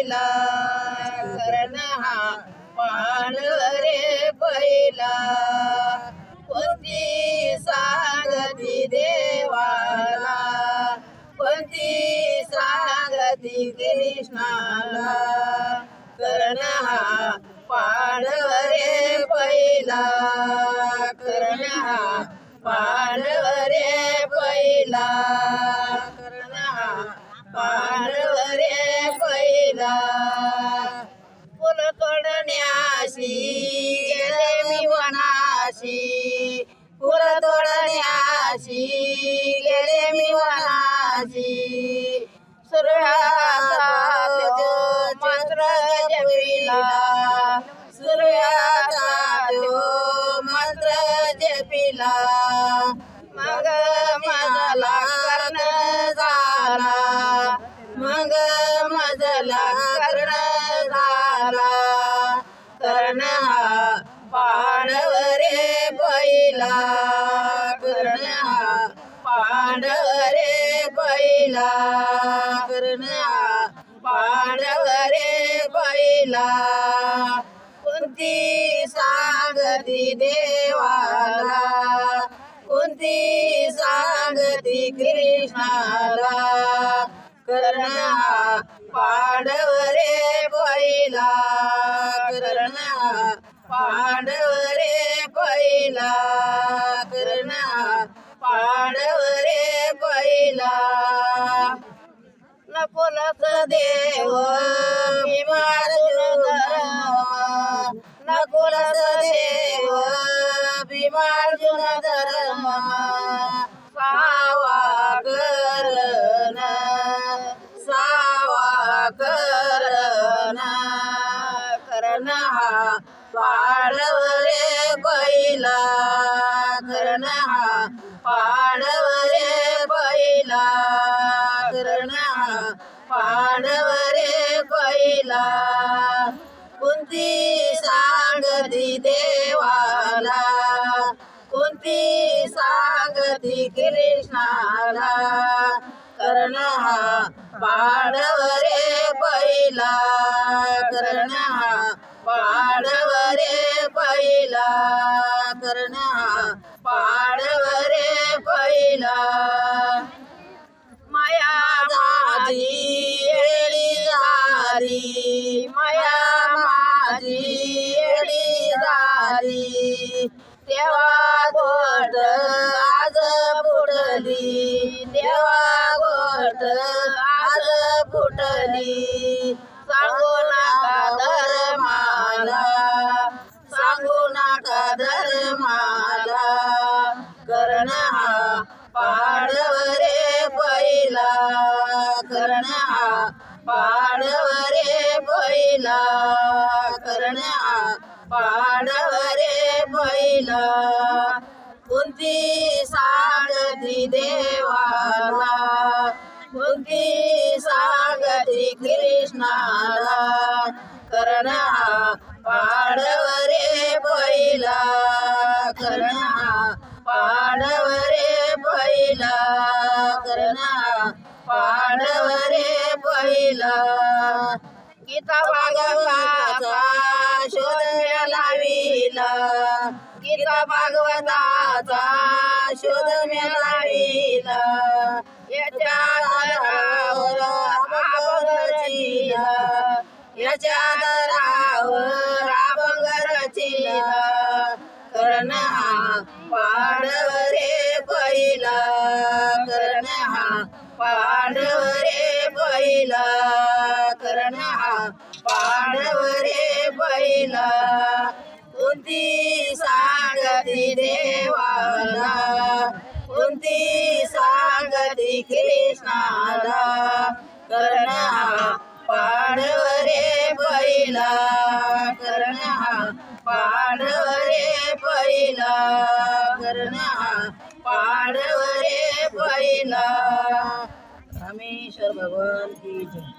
पहिला करण हा पांडवरे पहिला कोणती सांगती देवाला कोणती सांगती कृष्णाला करण हा पांडवरे पहिला करण हा पांडवरे पहिला करण हा पांडवरे पहिला फुल तोडण्याशी गेले मी वनाशी फुल तोडण्याशी गेले मी वनाशी सूर्याचा तो मंत्र जपिला सूर्याचा तो मंत्र जपिला मग मला कर्ण झाला मग मजला कर्ण झाला कर्ण हा पांडवरे पहिला कर्ण हा पांडवरे पहिला कर्ण हा पांडवरे पहिला कोणती सांगती देवाला कोणती सांगती कृष्णाला कर्ण हा पांडवरे पहिला कर्ण हा पांडवरे पहिला कर्ण हा पांडवरे पहिला नकुलच देव भीमार्जुन धर्म नकुलच देव भीमार्जुन धर्म सावा करण सावा करण कर्ण हा पांडवरे पहिला कर्ण हा पांडवरे पहिला कर्ण हा पांडवरे पहिला कोणती सांगती देवाला कोणती सांगती कृष्णाला कर्ण हा पांडवरे पहिला कर्ण हा पांडवरे पहिला कर्ण हा पांडवरे पहिला माया माझी येडी झाली माया माझी येडी झाली तेव्हा गोष्ट आज फुटली तेव्हा गोष्ट आज फुटली सांगू नका धर्माला सांगू नका धर्माला कर्ण हा पांडवरे पहिला कर्ण हा पांडवरे पहिला कर्ण हा पांडवरे पहिला कोणती सांगती देवाला कोणती सांगती कृष्णाला कर्ण हा पांडवरे पहिला कर्ण हा पांडवरे पहिला कर्ण हा पांडवरे पहिला गीता भागवताचा शोध लाविला गीता भागवताचा शोध लाविला याच्या आधारावर अभंग रचिला याच्या आधारावर अभंग रचिला कर्ण हा पांडवरे पहिला कर्ण हा पांडवरे पहिला कर्ण हा पांडवरे पहिला कोणती सांगती देवाला कोणती सांगती कृष्णाला कर्ण हा पांडवरे पहिला कर्ण हा पांडवरे पहिला कर्ण हा पांडवरे पहिला रामेश्वर भगवान की जय.